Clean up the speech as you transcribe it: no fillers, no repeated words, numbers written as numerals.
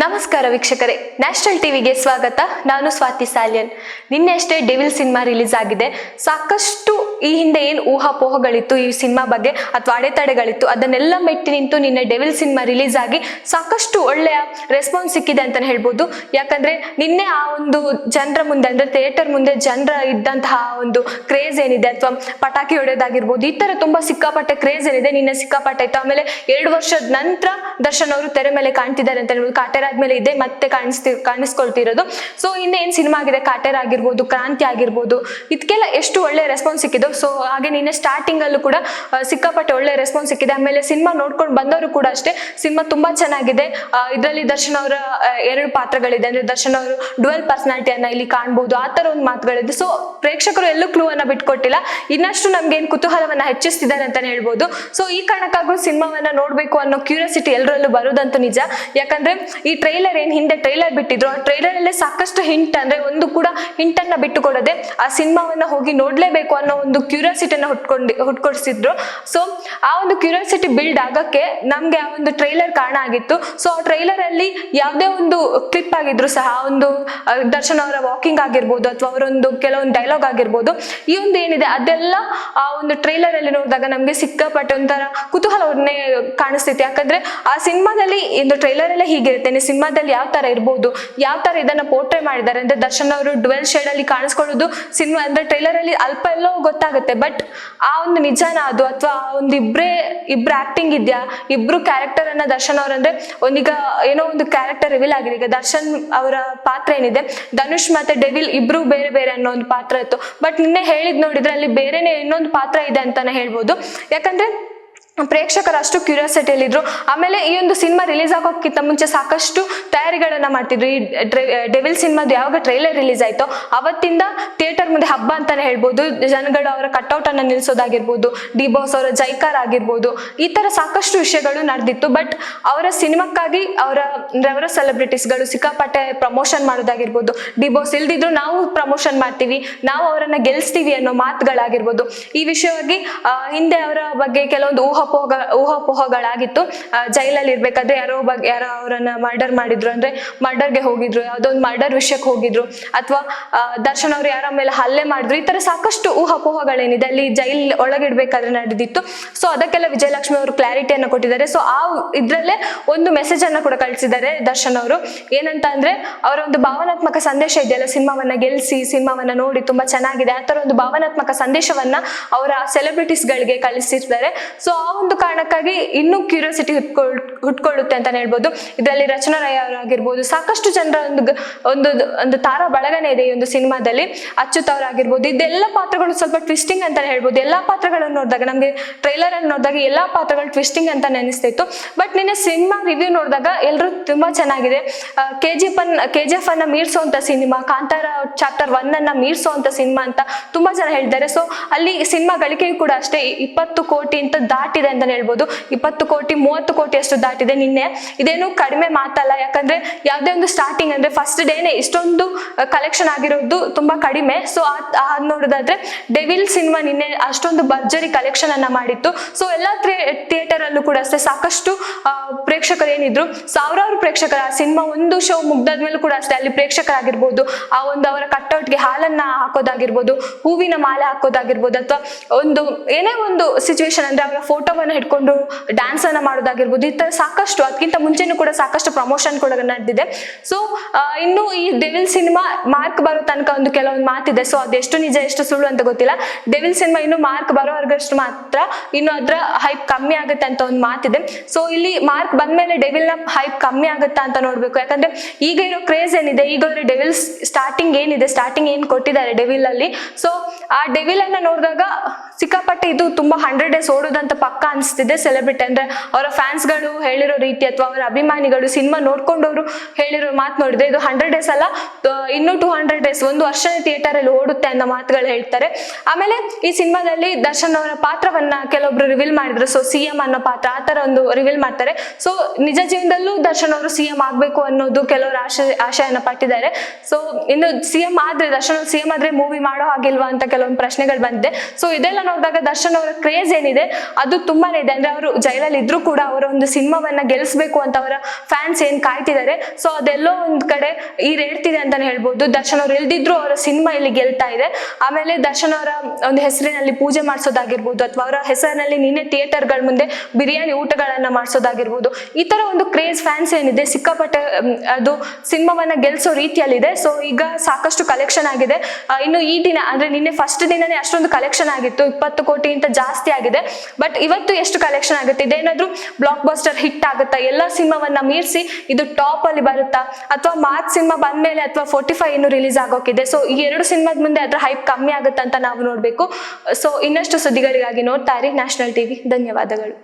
ನಮಸ್ಕಾರ ವೀಕ್ಷಕರೇ, ನ್ಯಾಷನಲ್ ಟಿವಿಗೆ ಸ್ವಾಗತ. ನಾನು ಸ್ವಾತಿ ಸಾಲ್ಯನ್. ನಿನ್ನೆ ಅಷ್ಟೇ ಡೆವಿಲ್ ಸಿನಿಮಾ ರಿಲೀಸ್ ಆಗಿದೆ. ಸಾಕಷ್ಟು ಈ ಹಿಂದೆ ಏನು ಊಹಾಪೋಹಗಳಿತ್ತು ಈ ಸಿನಿಮಾ ಬಗ್ಗೆ ಅಥವಾ ಅಡೆತಡೆಗಳಿತ್ತು, ಅದನ್ನೆಲ್ಲ ಮೆಟ್ಟಿ ನಿಂತು ನಿನ್ನೆ ಡೆವಿಲ್ ಸಿನಿಮಾ ರಿಲೀಸ್ ಆಗಿ ಸಾಕಷ್ಟು ಒಳ್ಳೆಯ ರೆಸ್ಪಾನ್ಸ್ ಸಿಕ್ಕಿದೆ ಅಂತಾನೆ ಹೇಳ್ಬೋದು. ಯಾಕಂದ್ರೆ ನಿನ್ನೆ ಆ ಒಂದು ಜನರ ಮುಂದೆ ಅಂದ್ರೆ ಥಿಯೇಟರ್ ಮುಂದೆ ಜನರ ಇದ್ದಂತಹ ಒಂದು ಕ್ರೇಜ್ ಏನಿದೆ ಅಥವಾ ಪಟಾಕಿ ಹೊಡೆಯೋದಾಗಿರ್ಬೋದು, ಈ ತರ ತುಂಬಾ ಸಿಕ್ಕಾಪಟ್ಟೆ ಕ್ರೇಜ್ ಏನಿದೆ ನಿನ್ನೆ ಸಿಕ್ಕಾಪಟ್ಟೆ ಇತ್ತು. ಆಮೇಲೆ 2 ವರ್ಷದ ನಂತರ ದರ್ಶನ್ ಅವರು ತೆರೆ ಮೇಲೆ ಕಾಣ್ತಿದ್ದಾರೆ ಅಂತ ಹೇಳ್ಬೋದು. ಕಾಟೇರ ಆದ್ಮೇಲೆ ಇದೆ ಮತ್ತೆ ಕಾಣಿಸ್ಕೊಳ್ತಿರೋದು. ಸೊ ಇನ್ನೇನ್ ಸಿನಿಮಾ ಆಗಿದೆ, ಕಾಟೇರ ಆಗಿರ್ಬೋದು, ಕ್ರಾಂತಿ ಆಗಿರ್ಬೋದು, ಇದಕ್ಕೆಲ್ಲ ಎಷ್ಟು ಒಳ್ಳೆ ರೆಸ್ಪಾನ್ಸ್ ಸಿಕ್ಕಿದ್ದು. ಸೊ ಹಾಗೆ ನಿನ್ನೆ ಸ್ಟಾರ್ಟಿಂಗ್ ಅಲ್ಲೂ ಕೂಡ ಸಿಕ್ಕಾಪಟ್ಟೆ ಒಳ್ಳೆ ರೆಸ್ಪಾನ್ಸ್ ಸಿಕ್ಕಿದೆ. ಆಮೇಲೆ ಸಿನಿಮಾ ನೋಡ್ಕೊಂಡು ಬಂದವರು ಕೂಡ ಅಷ್ಟೇ, ಸಿನಿಮಾ ತುಂಬಾ ಚೆನ್ನಾಗಿದೆ. ಇದರಲ್ಲಿ ದರ್ಶನ್ ಅವರ 2 ಪಾತ್ರಗಳಿದೆ, ಅಂದ್ರೆ ದರ್ಶನ್ ಅವರು ಡುವೆಲ್ ಪರ್ಸನಾಲಿಟಿಯನ್ನ ಇಲ್ಲಿ ಕಾಣ್ಬಹುದು, ಆ ತರ ಒಂದು ಮಾತುಗಳಿದೆ. ಸೊ ಪ್ರೇಕ್ಷಕರು ಎಲ್ಲೂ ಕ್ಲೂ ಅನ್ನ ಬಿಟ್ಕೊಟ್ಟಿಲ್ಲ, ಇನ್ನಷ್ಟು ನಮ್ಗೆ ಏನ್ ಕುತೂಹಲವನ್ನ ಹೆಚ್ಚಿಸ್ತಿದ್ದಾರೆ ಅಂತಾನೆ ಹೇಳ್ಬೋದು. ಸೊ ಈ ಕಾರಣಕ್ಕಾಗೂ ಸಿನಿಮಾವನ್ನ ನೋಡ್ಬೇಕು ಅನ್ನೋ ಕ್ಯೂರಿಯಾಸಿಟಿ ಎಲ್ಲರಲ್ಲೂ ಬರೋದಂತೂ ನಿಜ. ಯಾಕಂದ್ರೆ ಈ ಟ್ರೈಲರ್ ಏನ್ ಹಿಂದೆ ಟ್ರೈಲರ್ ಬಿಟ್ಟಿದ್ರು, ಆ ಟ್ರೈಲರ್ ಅಲ್ಲೇ ಸಾಕಷ್ಟು ಹಿಂಟ್, ಅಂದ್ರೆ ಒಂದು ಕೂಡ ಹಿಂಟ್ ಅನ್ನ ಬಿಟ್ಟು ಕೊಡದೆ ಆ ಸಿನಿಮಾವನ್ನ ಹೋಗಿ ನೋಡ್ಲೇಬೇಕು ಅನ್ನೋ ಒಂದು ಕ್ಯೂರಿಯಾಸಿಟಿನ ಹುಟ್ಕೊಡ್ಸಿದ್ರು. ಸೊ ಆ ಒಂದು ಕ್ಯೂರಿಯಾಸಿಟಿ ಬಿಲ್ಡ್ ಆಗಕ್ಕೆ ನಮ್ಗೆ ಆ ಒಂದು ಟ್ರೈಲರ್ ಕಾರಣ ಆಗಿತ್ತು. ಸೊ ಆ ಟ್ರೈಲರ್ ಅಲ್ಲಿ ಯಾವುದೇ ಒಂದು ಕ್ಲಿಪ್ ಆಗಿದ್ರು ಸಹ, ಆ ಒಂದು ದರ್ಶನ್ ಅವರ ವಾಕಿಂಗ್ ಆಗಿರ್ಬೋದು ಅಥವಾ ಅವರೊಂದು ಕೆಲವೊಂದು ಡೈಲಾಗ್ ಆಗಿರ್ಬೋದು, ಈ ಒಂದು ಏನಿದೆ ಅದೆಲ್ಲ ಆ ಒಂದು ಟ್ರೈಲರ್ ಅಲ್ಲಿ ನೋಡಿದಾಗ ನಮ್ಗೆ ಸಿಕ್ಕಾಪಟ್ಟೆ ಒಂಥರ ಕುತೂಹಲವನ್ನೇ ಕಾಣಿಸ್ತೈತಿ. ಯಾಕಂದ್ರೆ ಆ ಸಿನಿಮಾದಲ್ಲಿ ಒಂದು ಟ್ರೈಲರ್ ಅಲ್ಲೇ ಹೀಗಿರುತ್ತೆ, ಸಿನಿಮಾದಲ್ಲಿ ಯಾವ ತರ ಇರ್ಬೋದು, ಯಾವ ತರ ಇದನ್ನ ಪೋರ್ಟ್ರೇ ಮಾಡಿದ್ದಾರೆ ಅಂದ್ರೆ ದರ್ಶನ್ ಅವರು ಡುವೆಲ್ ಶೇಡ್ ಅಲ್ಲಿ ಕಾಣಿಸ್ಕೊಳ್ಳೋದು ಸಿನಿಮಾ ಅಂದ್ರೆ ಟ್ರೈಲರ್ ಅಲ್ಲಿ ಅಲ್ಪ ಎಲ್ಲೋ ಗೊತ್ತಾಗುತ್ತೆ. ಬಟ್ ಆ ಒಂದು ನಿಜಾನ ಅದು ಅಥವಾ ಆ ಒಂದು ಇಬ್ರು ಆಕ್ಟಿಂಗ್ ಇದೆಯಾ, ಇಬ್ರು ಕ್ಯಾರೆಕ್ಟರ್ ಅನ್ನ ದರ್ಶನ್ ಅವ್ರಂದ್ರೆ ಒಂದೀಗ ಏನೋ ಒಂದು ಕ್ಯಾರೆಕ್ಟರ್ ರಿವೀಲ್ ಆಗಿದೆ. ಈಗ ದರ್ಶನ್ ಅವರ ಪಾತ್ರ ಏನಿದೆ, ಧನುಷ್ ಮತ್ತೆ ಡೆವಿಲ್ ಇಬ್ರು ಬೇರೆ ಬೇರೆ ಅನ್ನೋ ಒಂದು ಪಾತ್ರ ಇತ್ತು. ಬಟ್ ನಿನ್ನೆ ಹೇಳಿದ್ ನೋಡಿದ್ರೆ ಅಲ್ಲಿ ಬೇರೆನೆ ಇನ್ನೊಂದು ಪಾತ್ರ ಇದೆ ಅಂತಾನೆ ಹೇಳ್ಬೋದು. ಯಾಕಂದ್ರೆ ಪ್ರೇಕ್ಷಕರು ಅಷ್ಟು ಕ್ಯೂರಿಯಾಸಿಟಿಯಲ್ಲಿ ಇದ್ರು. ಆಮೇಲೆ ಈ ಒಂದು ಸಿನಿಮಾ ರಿಲೀಸ್ ಆಗೋಕ್ಕಿಂತ ಮುಂಚೆ ಸಾಕಷ್ಟು ತಯಾರಿಗಳನ್ನ ಮಾಡ್ತಿದ್ರು. ಈ ಡೆವಿಲ್ ಸಿನಿಮಾದ ಯಾವಾಗ ಟ್ರೈಲರ್ ರಿಲೀಸ್ ಆಯ್ತೋ ಅವತ್ತಿಂದ ಥಿಯೇಟರ್ ಮುಂದೆ ಹಬ್ಬ ಅಂತಾನೆ ಹೇಳ್ಬೋದು. ಜನಗಳು ಅವರ ಕಟ್ಔಟ್ ಅನ್ನ ನಿಲ್ಸೋದಾಗಿರ್ಬೋದು, ಡಿ ಬಾಸ್ ಅವರ ಜೈಕಾರ ಆಗಿರ್ಬೋದು, ಈ ತರ ಸಾಕಷ್ಟು ವಿಷಯಗಳು ನಡೆದಿತ್ತು. ಬಟ್ ಅವರ ಸಿನಿಮಾಕ್ಕಾಗಿ ಅವರ ಸೆಲೆಬ್ರಿಟೀಸ್ಗಳು ಸಿಕ್ಕಾಪಟ್ಟೆ ಪ್ರಮೋಷನ್ ಮಾಡೋದಾಗಿರ್ಬೋದು, ಡಿ ಬಾಸ್ ಇಲ್ದಿದ್ರು ನಾವು ಪ್ರಮೋಷನ್ ಮಾಡ್ತೀವಿ, ನಾವು ಅವರನ್ನ ಗೆಲ್ಸ್ತೀವಿ ಅನ್ನೋ ಮಾತುಗಳಾಗಿರ್ಬೋದು. ಈ ವಿಷಯವಾಗಿ ಹಿಂದೆ ಅವರ ಬಗ್ಗೆ ಕೆಲವೊಂದು ಊಹಾಪೋಹಗಳಾಗಿತ್ತು. ಜೈಲಲ್ಲಿ ಇರ್ಬೇಕಾದ್ರೆ ಯಾರೋ ಅವರನ್ನ ಮರ್ಡರ್ ಮಾಡಿದ್ರು, ಅಂದ್ರೆ ಮರ್ಡರ್ಗೆ ಹೋಗಿದ್ರು, ಯಾವ್ದೋ ಒಂದು ಮರ್ಡರ್ ವಿಷಯಕ್ಕೆ ಹೋಗಿದ್ರು, ಅಥವಾ ದರ್ಶನ್ ಅವ್ರು ಯಾರ ಮೇಲೆ ಹಲ್ಲೆ ಮಾಡಿದ್ರು, ಈ ತರ ಸಾಕಷ್ಟು ಊಹಾಪೋಹಗಳೇನಿದೆ ಅಲ್ಲಿ ಜೈಲ್ ಒಳಗಿಡ್ಬೇಕಾದ್ರೆ ನಡೆದಿತ್ತು. ಸೊ ಅದಕ್ಕೆಲ್ಲ ವಿಜಯಲಕ್ಷ್ಮಿ ಅವರು ಕ್ಲಾರಿಟಿಯನ್ನ ಕೊಟ್ಟಿದ್ದಾರೆ. ಸೊ ಆ ಇದ್ರಲ್ಲೇ ಒಂದು ಮೆಸೇಜ್ ಅನ್ನ ಕೂಡ ಕಳಿಸಿದ್ದಾರೆ ದರ್ಶನ್ ಅವರು. ಏನಂತ ಅಂದ್ರೆ ಅವರ ಒಂದು ಭಾವನಾತ್ಮಕ ಸಂದೇಶ ಇದೆಯಲ್ಲ, ಸಿನಿಮಾವನ್ನ ಗೆಲ್ಸಿ, ಸಿನಿಮಾವನ್ನ ನೋಡಿ ತುಂಬಾ ಚೆನ್ನಾಗಿದೆ, ಆ ತರ ಒಂದು ಭಾವನಾತ್ಮಕ ಸಂದೇಶವನ್ನ ಅವರ ಸೆಲೆಬ್ರಿಟೀಸ್ ಗಳಿಗೆ ಕಳಿಸಿರ್ತಾರೆ. ಸೊ ಆ ಒಂದು ಕಾರಣಕ್ಕಾಗಿ ಇನ್ನೂ ಕ್ಯೂರಿಯಾಸಿಟಿ ಹುಟ್ಕೊಳ್ಳುತ್ತೆ ಅಂತಾನೆ ಹೇಳ್ಬೋದು. ಇದರಲ್ಲಿ ರಚನಾ ರೈ ಅವರಾಗಿರ್ಬೋದು, ಸಾಕಷ್ಟು ಜನರ ಒಂದು ತಾರಾ ಬಳಗನೆ ಇದೆ ಈ ಒಂದು ಸಿನಿಮಾದಲ್ಲಿ. ಅಚ್ಯುತ್ ಅವರಾಗಿರ್ಬೋದು, ಇದೆಲ್ಲ ಪಾತ್ರಗಳು ಸ್ವಲ್ಪ ಟ್ವಿಸ್ಟಿಂಗ್ ಅಂತಾನೆ ಹೇಳ್ಬೋದು. ಎಲ್ಲಾ ಪಾತ್ರಗಳನ್ನು ನೋಡಿದಾಗ ನಮ್ಗೆ ಟ್ರೈಲರ್ ಅಲ್ಲಿ ನೋಡಿದಾಗ ಎಲ್ಲಾ ಪಾತ್ರಗಳು ಟ್ವಿಸ್ಟಿಂಗ್ ಅಂತ ಅನಿಸ್ತಿತ್ತು. ಬಟ್ ನಿನ್ನೆ ಸಿನಿಮಾ ರಿವ್ಯೂ ನೋಡಿದಾಗ ಎಲ್ಲರೂ ತುಂಬಾ ಚೆನ್ನಾಗಿದೆ, KGF ಅನ್ನ ಮೀರ್ಸೋಂತ ಸಿನಿಮಾ, ಕಾಂತಾರ ಚಾಪ್ಟರ್ 1 ಅನ್ನ ಮೀರ್ಸೋಂತ ಸಿನಿಮಾ ಅಂತ ತುಂಬಾ ಜನ ಹೇಳ್ತಾರೆ. ಸೊ ಅಲ್ಲಿ ಸಿನಿಮಾ ಗಳಿಕೆಯು ಕೂಡ ಅಷ್ಟೇ 20 ಕೋಟಿ ಅಂತ ದಾಟಿದೆ ಅಂತಾನೆ ಹೇಳ್ಬೋದು. 20 ಕೋಟಿ 30 ಕೋಟಿ ಅಷ್ಟು ದಾಟಿದೆ ನಿನ್ನೆ. ಇದೇನು ಕಡಿಮೆ ಮಾತಲ್ಲ, ಯಾಕಂದ್ರೆ ಯಾವುದೇ ಒಂದು ಸ್ಟಾರ್ಟಿಂಗ್ ಅಂದ್ರೆ ಫಸ್ಟ್ ಡೇನೆ ಇಷ್ಟೊಂದು ಕಲೆಕ್ಷನ್ ಆಗಿರೋದು ತುಂಬಾ ಕಡಿಮೆ. ಸೊ ನೋಡೋದಾದ್ರೆ ಡೆವಿಲ್ ಸಿನಿಮಾ ನಿನ್ನೆ ಅಷ್ಟೊಂದು ಭರ್ಜರಿ ಕಲೆಕ್ಷನ್ ಅನ್ನ ಮಾಡಿತ್ತು. ಸೊ ಎಲ್ಲಾ ಥಿಯೇಟರ್ ಅಲ್ಲೂ ಕೂಡ ಅಷ್ಟೇ ಸಾಕಷ್ಟು ಪ್ರೇಕ್ಷಕರು ಏನಿದ್ರು, ಸಾವಿರಾರು ಪ್ರೇಕ್ಷಕರು ಆ ಸಿನಿಮಾ ಒಂದು ಶೋ ಮುಗ್ದಾದ್ಮೇಲೂ ಕೂಡ ಅಷ್ಟೇ ಅಲ್ಲಿ ಪ್ರೇಕ್ಷಕರಾಗಿರ್ಬೋದು, ಆ ಒಂದು ಅವರ ಕಟ್ಔಟ್ಗೆ ಹಾಲನ್ನ ಹಾಕೋದಾಗಿರ್ಬೋದು, ಹೂವಿನ ಮಾಲೆ ಹಾಕೋದಾಗಿರ್ಬೋದು, ಅಥವಾ ಏನೇ ಒಂದು ಸಿಚುವೇಶನ್ ಅಂದ್ರೆ ಅವರ ಫೋಟೋವನ್ನ ಹಿಡ್ಕೊಂಡು ಡ್ಯಾನ್ಸ್ ಅನ್ನ ಮಾಡೋದಾಗಿರ್ಬೋದು, ಈ ತರ ಸಾಕಷ್ಟು ಅದಕ್ಕಿಂತ ಮುಂಚೆನೂ ಕೂಡ ಸಾಕಷ್ಟು ಪ್ರಮೋಷನ್ ಕೂಡ ನಡೆದಿದೆ. ಸೊ ಇನ್ನು ಈ ಡೆವಿಲ್ ಸಿನಿಮಾ ಮಾರ್ಕ್ ಬರೋ ತನಕ ಒಂದು ಕೆಲವೊಂದು ಮಾತಿದೆ. ಸೊ ಅದೆಷ್ಟು ನಿಜ ಎಷ್ಟು ಸುಳ್ಳು ಅಂತ ಗೊತ್ತಿಲ್ಲ. ಡೆವಿಲ್ ಸಿನಿಮಾ ಇನ್ನು ಮಾರ್ಕ್ ಬರೋವರೆಗಷ್ಟು ಮಾತ್ರ ಇನ್ನು ಅದ್ರ ಹೈಪ್ ಕಮ್ಮಿ ಆಗುತ್ತೆ ಅಂತ ಒಂದು ಮಾತಿದೆ. ಸೊ ಇಲ್ಲಿ ಮಾರ್ಕ್ ಬಂದ್ಮೇಲೆ ಡೆವಿಲ್ ನ ಹೈಪ್ ಕಮ್ಮಿ ಆಗುತ್ತಾ ಅಂತ ನೋಡ್ಬೇಕು. ಯಾಕಂದ್ರೆ ಈಗ ಇರೋ ಕ್ರೇಜ್ ಏನಿದೆ, ಈಗ ಡೆವಿಲ್ ಸ್ಟಾರ್ಟಿಂಗ್ ಏನ್ ಕೊಟ್ಟಿದ್ದಾರೆ ಡೆವಿಲ್ ಅಲ್ಲಿ, ಸೊ ಆ ಡೆವಿಲ್ ಅನ್ನ ನೋಡಿದಾಗ ಸಿಕ್ಕಾಪಟ್ಟೆ ಇದು ತುಂಬಾ 100 days ಓಡೋದಂತ ಪಕ್ಕ ಅನಿಸ್ತಿದೆ. ಸೆಲೆಬ್ರಿಟಿ ಅಂದ್ರೆ ಅವರ ಫ್ಯಾನ್ಸ್ ಗಳು ಹೇಳಿರೋ ರೀತಿ ಅಥವಾ ಅವರ ಅಭಿಮಾನಿಗಳು ಸಿನಿಮಾ ನೋಡ್ಕೊಂಡವರು ಹೇಳಿರೋ ಮಾತು ನೋಡಿದ್ರೆ ಇದು 100 days ಅಲ್ಲ, ಇನ್ನು 200 days, 1 ವರ್ಷ ಥಿಯೇಟರ್ ಅಲ್ಲಿ ಓಡುತ್ತೆ ಅನ್ನೋ ಮಾತುಗಳು ಹೇಳ್ತಾರೆ. ಆಮೇಲೆ ಈ ಸಿನಿಮಾದಲ್ಲಿ ದರ್ಶನ್ ಅವರ ಪಾತ್ರವನ್ನ ಕೆಲವೊಬ್ರು ರಿವೀಲ್ ಮಾಡಿದ್ರು. ಸೊ CM ಅನ್ನೋ ಪಾತ್ರ ಆ ತರ ಒಂದು ರಿವೀಲ್ ಮಾಡ್ತಾರೆ. ಸೊ ನಿಜ ಜೀವನದಲ್ಲೂ ದರ್ಶನ್ ಅವರು CM ಆಗ್ಬೇಕು ಅನ್ನೋದು ಕೆಲವರು ಆಶೆಯನ್ನ ಪಟ್ಟಿದ್ದಾರೆ. ಸೊ ಇನ್ನು CM ಆದ್ರೆ ದರ್ಶನ್ CM ಆದ್ರೆ ಮೂವಿ ಮಾಡೋ ಹಾಗಿಲ್ವಾ ಅಂತ ಕೆಲವೊಂದು ಪ್ರಶ್ನೆಗಳು ಬಂದಿದೆ. ಸೊ ಇದೆಲ್ಲ ನೋಡಿದಾಗ ದರ್ಶನ್ ಅವರ ಕ್ರೇಜ್ ಏನಿದೆ ಅದು ತುಂಬಾನೇ ಇದೆ. ಅಂದ್ರೆ ಅವರು ಜೈಲಲ್ಲಿ ಇದ್ರು ಕೂಡ ಅವರ ಒಂದು ಸಿನಿಮಾವನ್ನ ಗೆಲ್ಲಿಸ್ಬೇಕು ಅಂತ ಅವರ ಫ್ಯಾನ್ಸ್ ಏನ್ ಕಾಯ್ತಿದ್ದಾರೆ. ಸೊ ಅದೆಲ್ಲೋ ಒಂದ್ ಕಡೆ ಈ ರೇಡ್ತಿದೆ ಅಂತಾನೆ ಹೇಳ್ಬೋದು. ದರ್ಶನ್ ಅವ್ರು ಇಲ್ದಿದ್ರು ಅವರ ಸಿನಿಮಾ ಇಲ್ಲಿ ಗೆಲ್ತಾ ಇದೆ. ಆಮೇಲೆ ದರ್ಶನ್ ಅವರ ಒಂದು ಹೆಸರಿನಲ್ಲಿ ಪೂಜೆ ಮಾಡಿಸೋದಾಗಿರ್ಬೋದು, ಅಥವಾ ಅವರ ಹೆಸರಿನಲ್ಲಿ ನಿನ್ನೆ ಥಿಯೇಟರ್ಗಳ ಮುಂದೆ ಬಿರಿಯಾನಿ ಊಟಗಳನ್ನ ಮಾಡಿಸೋದಾಗಿರ್ಬೋದು. ಈ ತರ ಒಂದು ಕ್ರೇಜ್ ಫ್ಯಾನ್ಸ್ ಏನಿದೆ ಸಿಕ್ಕಾಪಟ್ಟೆ ಅದು ಸಿನಿಮಾವನ್ನ ಗೆಲ್ಸೋ ರೀತಿಯಲ್ಲಿದೆ. ಸೊ ಈಗ ಸಾಕಷ್ಟು ಕಲೆಕ್ಷನ್ ಆಗಿದೆ. ಇನ್ನು ಈ ದಿನ ಅಂದ್ರೆ ನಿನ್ನೆ ಫಸ್ಟ್ ದಿನನೇ ಅಷ್ಟೊಂದು ಕಲೆಕ್ಷನ್ ಆಗಿತ್ತು, 20 ಕೋಟಿಗಿಂತ ಜಾಸ್ತಿ ಆಗಿದೆ. ಬಟ್ ಇವತ್ತು ಎಷ್ಟು ಕಲೆಕ್ಷನ್ ಆಗುತ್ತೆ, ಇದೇನಾದ್ರೂ ಬ್ಲಾಕ್ ಬಸ್ಟರ್ ಹಿಟ್ ಆಗುತ್ತಾ, ಎಲ್ಲ ಸಿನಿಮಾವನ್ನ ಮೀರಿಸಿ ಇದು ಟಾಪ್ ಅಲ್ಲಿ ಬರುತ್ತಾ, ಅಥವಾ ಮಾರ್ಚ್ ಸಿನಿಮಾ ಬಂದ್ಮೇಲೆ ಅಥವಾ 45 ಇನ್ನು ರಿಲೀಸ್ ಆಗೋಕಿದೆ. ಸೊ ಈ 2 ಸಿನಿಮಾದ ಮುಂದೆ ಅದ್ರ ಹೈಪ್ ಕಮ್ಮಿ ಆಗುತ್ತಾ ಅಂತ ನಾವು ನೋಡ್ಬೇಕು. ಸೊ ಇನ್ನಷ್ಟು ಸುದ್ದಿಗಳಿಗಾಗಿ ನೋಡ್ತಾ ಇರಿ ನ್ಯಾಷನಲ್ ಟಿವಿ. ಧನ್ಯವಾದಗಳು.